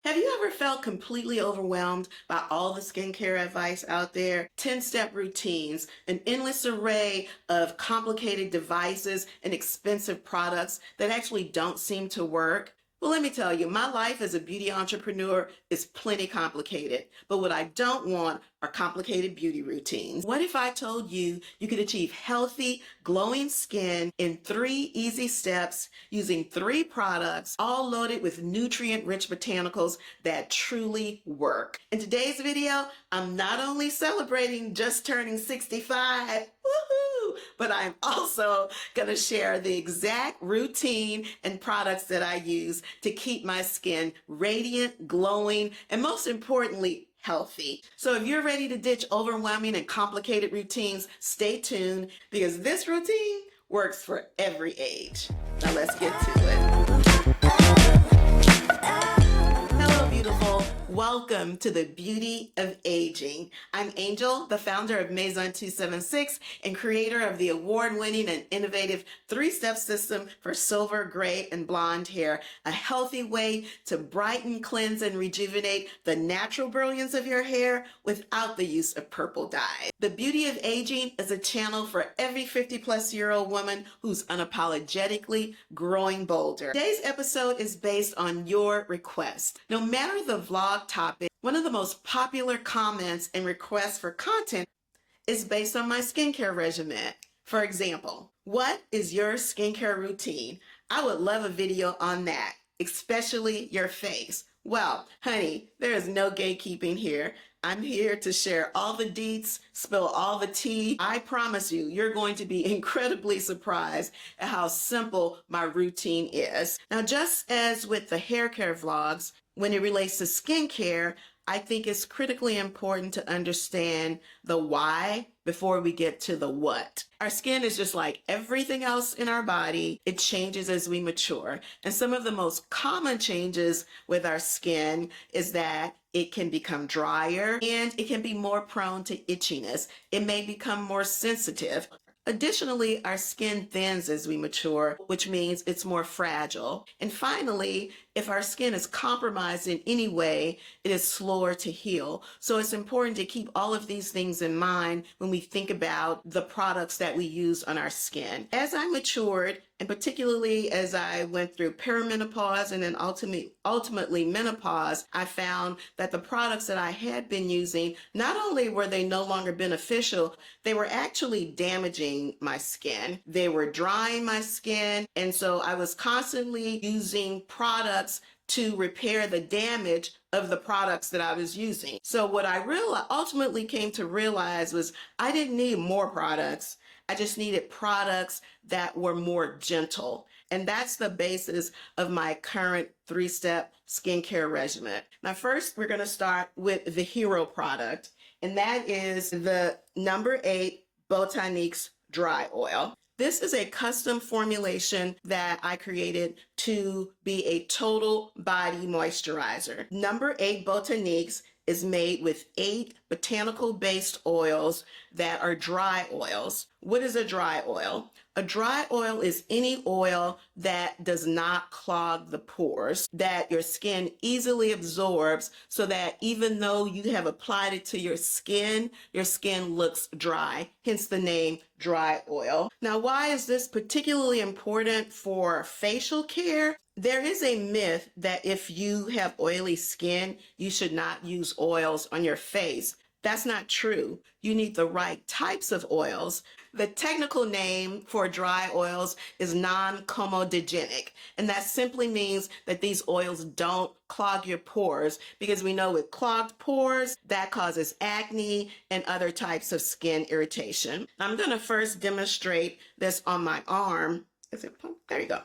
Have you ever felt completely overwhelmed by all the skincare advice out there? 10-step routines, an endless array of complicated devices and expensive products that actually don't seem to work? Well, let me tell you, my life as a beauty entrepreneur is plenty complicated, but what I don't want are complicated beauty routines. What if I told you you could achieve healthy, glowing skin in 3 easy steps using 3 products, all loaded with nutrient-rich botanicals that truly work? In today's video, I'm not only celebrating just turning 65, woohoo, but I'm also going to share the exact routine and products that I use to keep my skin radiant, glowing, and most importantly, healthy. So if you're ready to ditch overwhelming and complicated routines, stay tuned because this routine works for every age. Now let's get to it. Hello, beautiful. Welcome to the Beauty of Aging. I'm Angel, the founder of Maison 276 and creator of the award-winning and innovative 3-step system for silver, gray, and blonde hair, a healthy way to brighten, cleanse, and rejuvenate the natural brilliance of your hair without the use of purple dye. The Beauty of Aging is a channel for every 50-plus-year-old woman who's unapologetically growing bolder. Today's episode is based on your request. No matter the vlog topic, one of the most popular comments and requests for content is based on my skincare regimen. For example, what is your skincare routine? I would love a video on that, especially your face. Well, honey, there is no gatekeeping here. I'm here to share all the deets, spill all the tea. I promise you, you're going to be incredibly surprised at how simple my routine is. Now, just as with the hair care vlogs, when it relates to skincare, I think it's critically important to understand the why before we get to the what. Our skin is just like everything else in our body. It changes as we mature. And some of the most common changes with our skin is that it can become drier and it can be more prone to itchiness. It may become more sensitive. Additionally, our skin thins as we mature, which means it's more fragile. And finally, if our skin is compromised in any way, it is slower to heal. So it's important to keep all of these things in mind when we think about the products that we use on our skin. As I matured, and particularly as I went through perimenopause and then ultimately menopause, I found that the products that I had been using, not only were they no longer beneficial, they were actually damaging my skin. They were drying my skin, and so I was constantly using products to repair the damage of the products that I was using. So what I ultimately came to realize was I didn't need more products. I just needed products that were more gentle. And that's the basis of my current 3-step skincare regimen. Now, first, we're going to start with the hero product, and that is the number 8 Botaniques dry oil. This is a custom formulation that I created to be a total body moisturizer. Number 8 Botaniques is made with 8 botanical-based oils that are dry oils. What is a dry oil? A dry oil is any oil that does not clog the pores, that your skin easily absorbs so that even though you have applied it to your skin looks dry, hence the name dry oil. Now, why is this particularly important for facial care? There is a myth that if you have oily skin, you should not use oils on your face. That's not true. You need the right types of oils. The technical name for dry oils is non-comedogenic, and that simply means that these oils don't clog your pores, because we know with clogged pores, that causes acne and other types of skin irritation. I'm going to first demonstrate this on my arm. There you go.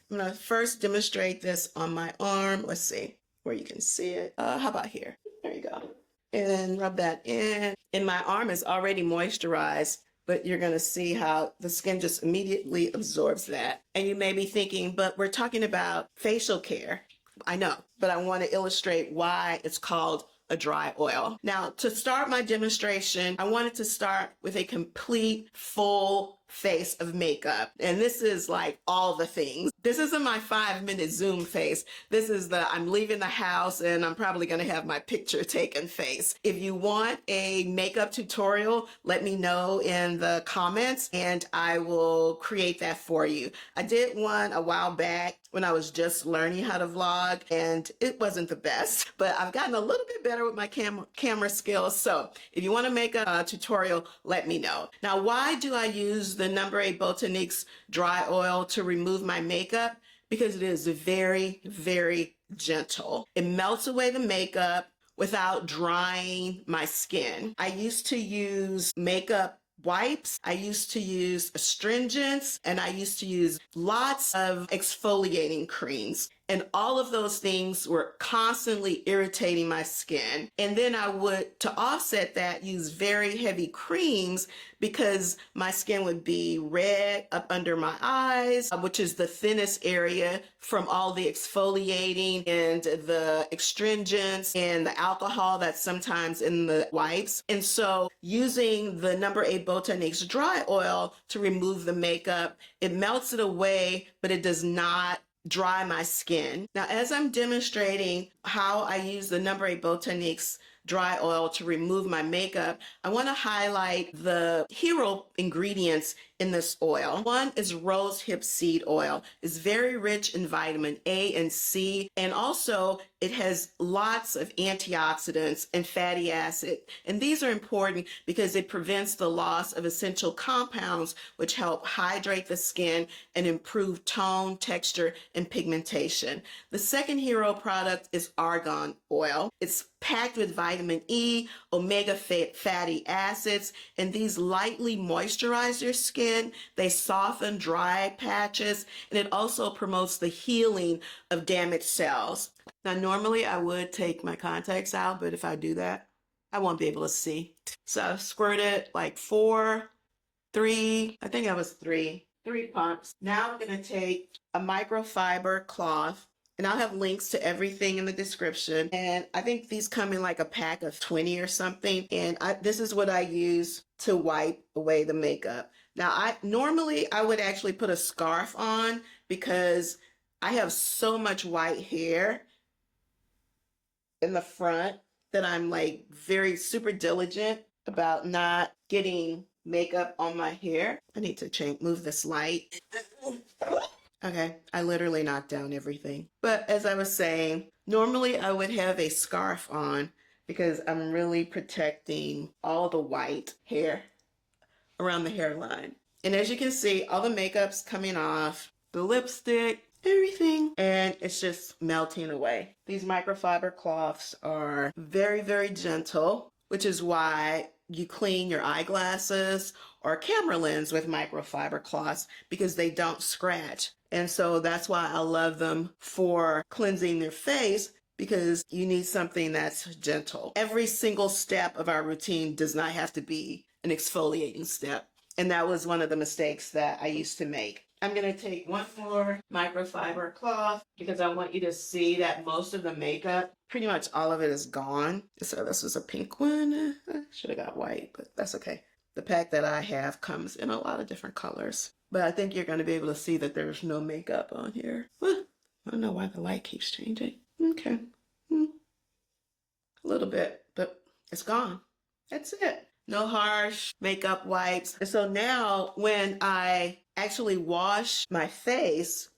I'm going to first demonstrate this on my arm. Let's see where you can see it. How about here? There you go. And rub that in. And my arm is already moisturized, but you're going to see how the skin just immediately absorbs that. And you may be thinking, but we're talking about facial care. I know, but I want to illustrate why it's called a dry oil. Now, to start my demonstration, I wanted to start with a complete, full face of makeup. And this is like all the things. This isn't my 5-minute Zoom face. This is the I'm leaving the house and I'm probably going to have my picture taken face. If you want a makeup tutorial, let me know in the comments and I will create that for you. I did one a while back when I was just learning how to vlog and it wasn't the best, but I've gotten a little bit better with my camera skills. So if you want to make a tutorial, let me know. Now, why do I use the No. 8 Botaniques dry oil to remove my makeup? Because it is very, very gentle. It melts away the makeup without drying my skin. I used to use makeup wipes, I used to use astringents, and I used to use lots of exfoliating creams. And all of those things were constantly irritating my skin. And then I would, to offset that, use very heavy creams because my skin would be red up under my eyes, which is the thinnest area from all the exfoliating and the astringents and the alcohol that's sometimes in the wipes. And so using the No. 8 Botaniques dry oil to remove the makeup, it melts it away, but it does not dry my skin. Now, as I'm demonstrating how I use the No. 8 Botaniques dry oil to remove my makeup, I want to highlight the hero ingredients in this oil. One is rose hip seed oil. It's very rich in vitamin A and C, and also it has lots of antioxidants and fatty acid. And these are important because it prevents the loss of essential compounds which help hydrate the skin and improve tone, texture, and pigmentation. The second hero product is argan oil. It's packed with vitamin E, omega fatty acids, and these lightly moisturize your skin. They soften dry patches, and it also promotes the healing of damaged cells. Now, normally I would take my contacts out, but if I do that, I won't be able to see. So I squirted like 3 pumps. Now I'm going to take a microfiber cloth, and I'll have links to everything in the description. And I think these come in like a pack of 20 or something. And this is what I use to wipe away the makeup. Now, normally I would actually put a scarf on because I have so much white hair in the front that I'm like very super diligent about not getting makeup on my hair. I need to move this light. Okay, I literally knocked down everything. But as I was saying, normally I would have a scarf on because I'm really protecting all the white hair around the hairline. And as you can see, all the makeup's coming off, the lipstick, everything, and it's just melting away. These microfiber cloths are very, very gentle, which is why you clean your eyeglasses or camera lens with microfiber cloths because they don't scratch. And so that's why I love them for cleansing your face, because you need something that's gentle. Every single step of our routine does not have to be an exfoliating step. And that was one of the mistakes that I used to make. I'm going to take one more microfiber cloth because I want you to see that most of the makeup, pretty much all of it is gone. So this was a pink one. Should have got white, but that's okay. The pack that I have comes in a lot of different colors. But I think you're going to be able to see that there's no makeup on here. I don't know why the light keeps changing. Okay. A little bit, but it's gone. That's it. No harsh makeup wipes. And so now when I actually wash my face,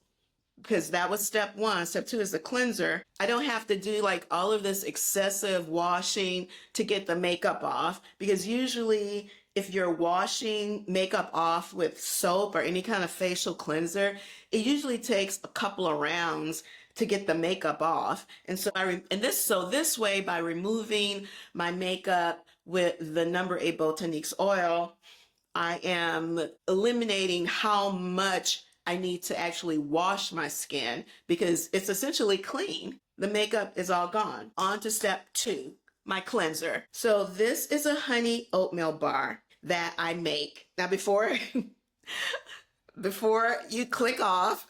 because that was step 1. Step 2 is the cleanser. I don't have to do like all of this excessive washing to get the makeup off, because usually if you're washing makeup off with soap or any kind of facial cleanser, it usually takes a couple of rounds to get the makeup off. And so this way, by removing my makeup with the No. 8 Botaniques oil, I am eliminating how much I need to actually wash my skin because it's essentially clean. The makeup is all gone. On to step 2, my cleanser. So this is a honey oatmeal bar that I make. Now before you click off,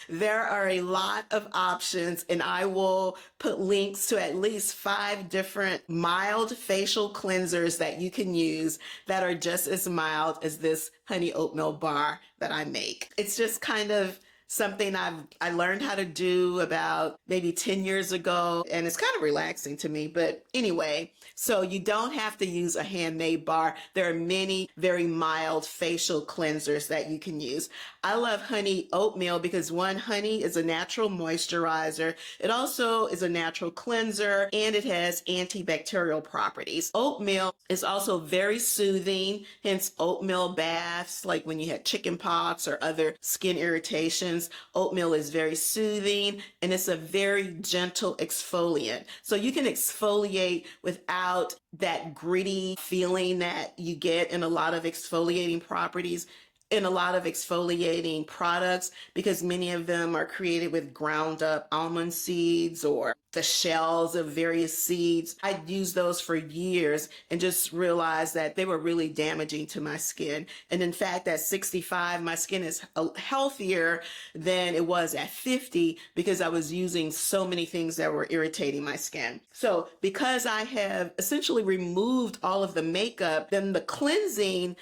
there are a lot of options, and I will put links to at least 5 different mild facial cleansers that you can use that are just as mild as this honey oatmeal bar that I make. It's just kind of something I learned how to do about maybe 10 years ago, and it's kind of relaxing to me. But anyway, so you don't have to use a handmade bar. There are many very mild facial cleansers that you can use. I love honey oatmeal because one, honey is a natural moisturizer. It also is a natural cleanser, and it has antibacterial properties. Oatmeal is also very soothing, hence oatmeal baths, like when you had chicken pox or other skin irritations. Oatmeal is very soothing, and it's a very gentle exfoliant. So you can exfoliate without that gritty feeling that you get in a lot of exfoliating properties, in a lot of exfoliating products, because many of them are created with ground up almond seeds or the shells of various seeds. I'd used those for years and just realized that they were really damaging to my skin. And in fact, at 65, my skin is healthier than it was at 50 because I was using so many things that were irritating my skin. So because I have essentially removed all of the makeup, then the cleansing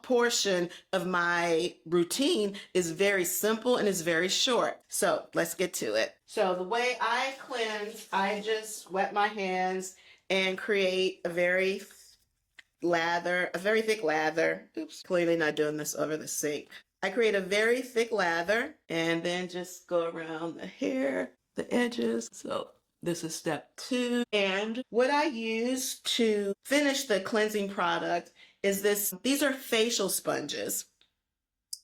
portion of my routine is very simple and is very short. So let's get to it. So the way I cleanse, I just wet my hands and create a very thick lather. Oops, clearly not doing this over the sink. I create a very thick lather and then just go around the hair, the edges. So this is step 2. And what I use to finish the cleansing product is these are facial sponges.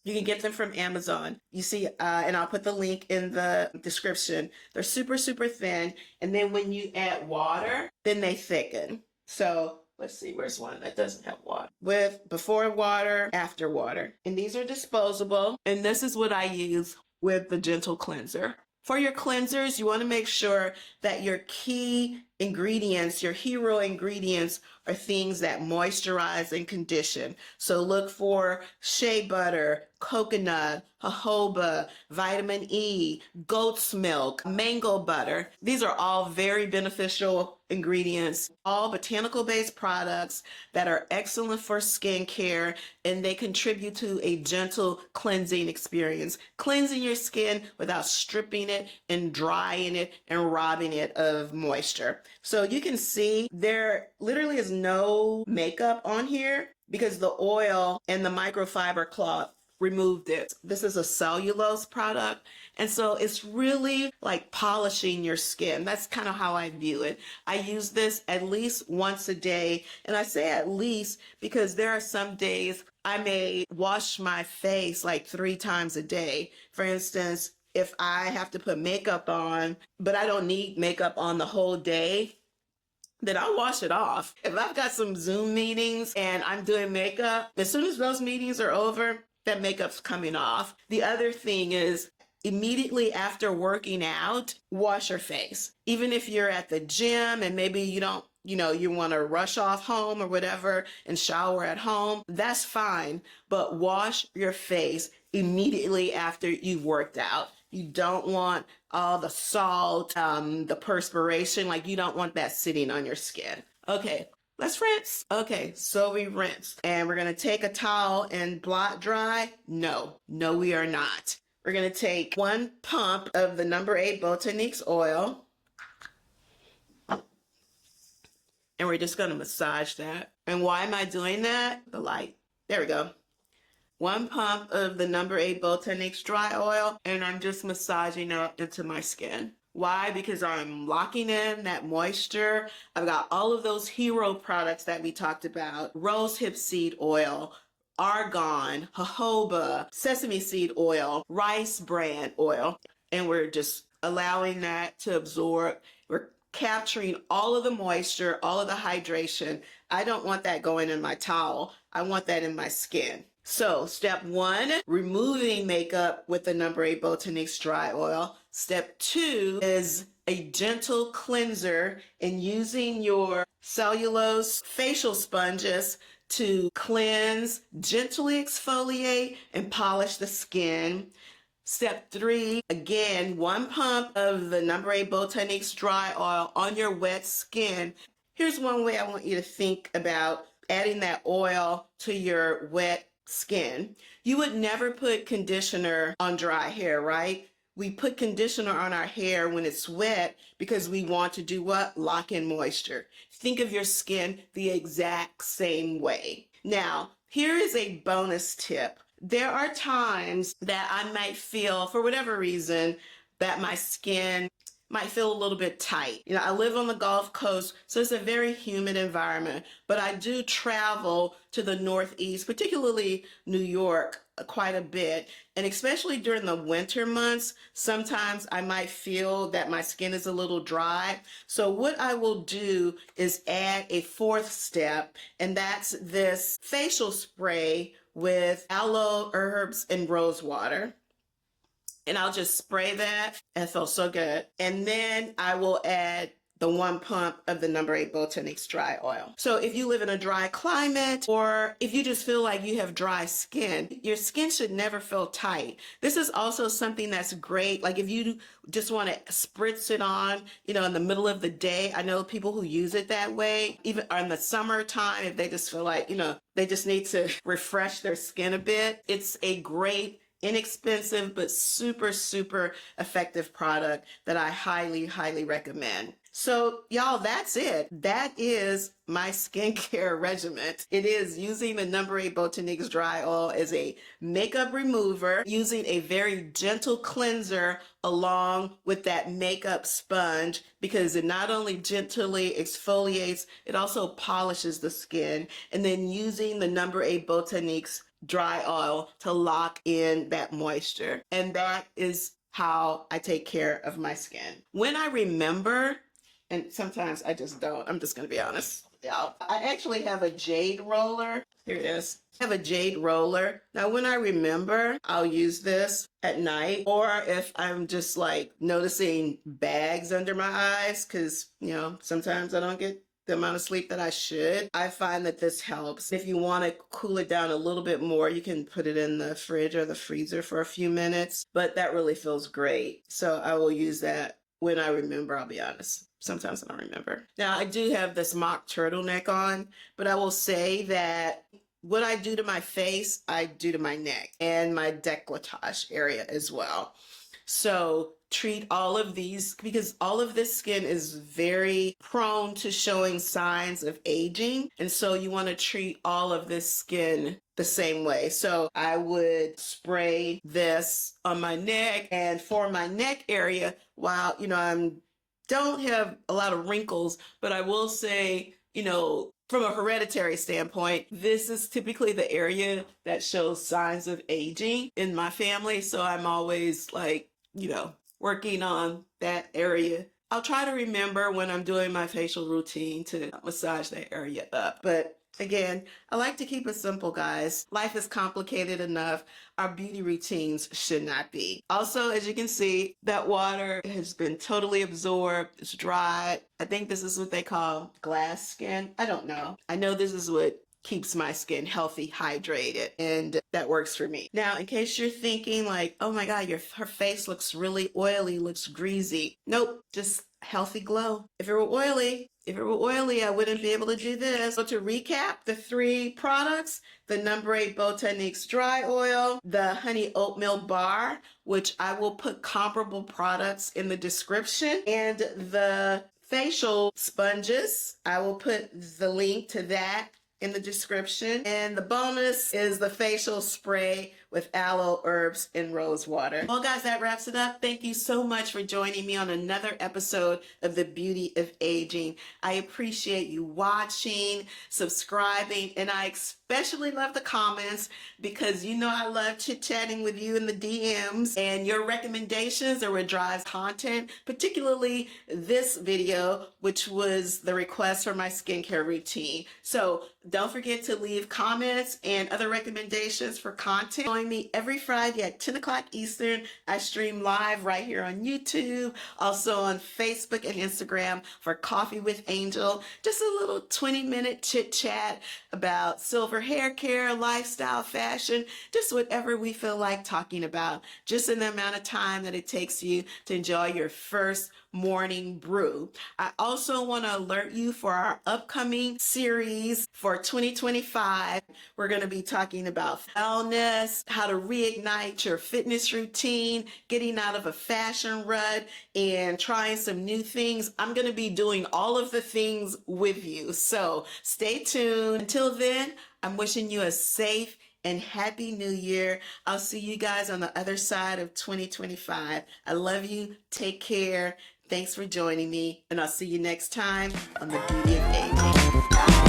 You can get them from Amazon. You see, and I'll put the link in the description. They're super, super thin. And then when you add water, then they thicken. So let's see, where's one that doesn't have water? With before water, after water. And these are disposable. And this is what I use with the Gentle Cleanser. For your cleansers, you want to make sure that your key ingredients, your hero ingredients, are things that moisturize and condition. So look for shea butter, coconut, jojoba, vitamin E, goat's milk, mango butter. These are all very beneficial ingredients, all botanical-based products that are excellent for skincare, and they contribute to a gentle cleansing experience, cleansing your skin without stripping it and drying it and robbing it of moisture. So you can see there literally is no makeup on here because the oil and the microfiber cloth removed it. This is a cellulose product, and so it's really like polishing your skin. That's kind of how I view it. I use this at least once a day, and I say at least because there are some days I may wash my face like 3 times a day. For instance, if I have to put makeup on, but I don't need makeup on the whole day, then I'll wash it off. If I've got some Zoom meetings and I'm doing makeup, as soon as those meetings are over, that makeup's coming off. The other thing is immediately after working out, wash your face. Even if you're at the gym and maybe you don't, you want to rush off home or whatever and shower at home, that's fine. But wash your face immediately after you've worked out. You don't want all the salt, the perspiration, like you don't want that sitting on your skin. Okay, let's rinse. Okay, so we rinsed. And we're going to take a towel and blot dry. No, we are not. We're going to take 1 pump of the number 8 Botaniques oil. And we're just going to massage that. And why am I doing that? The light. There we go. 1 pump of the number 8 Botaniques dry oil, and I'm just massaging it into my skin. Why? Because I'm locking in that moisture. I've got all of those hero products that we talked about. Rosehip seed oil, argan, jojoba, sesame seed oil, rice bran oil. And we're just allowing that to absorb. We're capturing all of the moisture, all of the hydration. I don't want that going in my towel. I want that in my skin. So step 1, removing makeup with the number 8 Botaniques dry oil. Step 2 is a gentle cleanser and using your cellulose facial sponges to cleanse, gently exfoliate, and polish the skin. Step 3, again, 1 pump of the No. 8 Botaniques dry oil on your wet skin. Here's one way I want you to think about adding that oil to your wet skin. You would never put conditioner on dry hair, right? We put conditioner on our hair when it's wet because we want to do what? Lock in moisture. Think of your skin the exact same way. Now, here is a bonus tip. There are times that I might feel, for whatever reason, that my skin might feel a little bit tight. You know, I live on the Gulf Coast, so it's a very humid environment, but I do travel to the Northeast, particularly New York, quite a bit. And especially during the winter months, sometimes I might feel that my skin is a little dry. So what I will do is add a 4th step, and that's this facial spray with aloe, herbs, and rose water. And I'll just spray that. It feels so good. And then I will add the 1 pump of the No. 8 Botaniques dry oil. So if you live in a dry climate, or if you just feel like you have dry skin, your skin should never feel tight. This is also something that's great. Like if you just want to spritz it on, you know, in the middle of the day. I know people who use it that way, even in the summertime, if they just feel like, you know, they just need to refresh their skin a bit. It's a great, inexpensive, but super, super effective product that I highly, highly recommend. So y'all, that's it. That is my skincare regimen. It is using the No. 8 Botaniques dry oil as a makeup remover, using a very gentle cleanser along with that makeup sponge, because it not only gently exfoliates, it also polishes the skin, and then using the No. 8 Botaniques dry oil to lock in that moisture. And that is how I take care of my skin. When I remember, and sometimes I just don't, I'm just gonna be honest. Yeah, I actually have a Jade roller. Here it is. I have a Jade roller. Now, when I remember, I'll use this at night, or if I'm just like noticing bags under my eyes, because, you know, sometimes I don't get the amount of sleep that I should. I find that this helps. If you want to cool it down a little bit more, you can put it in the fridge or the freezer for a few minutes, but that really feels great. So I will use that when I remember, I'll be honest. Sometimes I don't remember. Now, I do have this mock turtleneck on, but I will say that what I do to my face, I do to my neck and my décolletage area as well. So treat all of these, because all of this skin is very prone to showing signs of aging. And so you want to treat all of this skin the same way. So I would spray this on my neck, and for my neck area, while, you know, don't have a lot of wrinkles, but I will say, you know, from a hereditary standpoint, this is typically the area that shows signs of aging in my family. So I'm always like, you know, working on that area. I'll try to remember when I'm doing my facial routine to massage that area up. But again, I like to keep it simple, guys. Life is complicated enough. Our beauty routines should not be. Also, as you can see, that water has been totally absorbed. It's dried. I think this is what they call glass skin. I don't know. I know this is what keeps my skin healthy, hydrated, and that works for me. Now, in case you're thinking like, oh my God, her face looks really oily, looks greasy. Nope, just healthy glow. If it were oily, I wouldn't be able to do this. So to recap, the 3 products, the No. 8 Botaniques dry oil, the honey oatmeal bar, which I will put comparable products in the description, and the facial sponges, I will put the link to that in the description. And the bonus is the facial spray with aloe, herbs, and rose water. Well, guys, that wraps it up. Thank you so much for joining me on another episode of The Beauty of Aging. I appreciate you watching, subscribing, and I especially love the comments, because you know I love chit-chatting with you in the DMs, and your recommendations are what drives content, particularly this video, which was the request for my skincare routine. So don't forget to leave comments and other recommendations for content join me every Friday at 10 o'clock Eastern. I stream live right here on YouTube, also on Facebook and Instagram for Coffee with Angel. Just a little 20-minute chit chat about silver hair care, lifestyle, fashion, just whatever we feel like talking about, just in the amount of time that it takes you to enjoy your first morning brew. I also want to alert you for our upcoming series for 2025. We're going to be talking about wellness, how to reignite your fitness routine, getting out of a fashion rut, and trying some new things. I'm going to be doing all of the things with you. So stay tuned. Until then, I'm wishing you a safe and happy new year. I'll see you guys on the other side of 2025. I love you. Take care. Thanks for joining me, and I'll see you next time on The Beauty of Aging. Bye.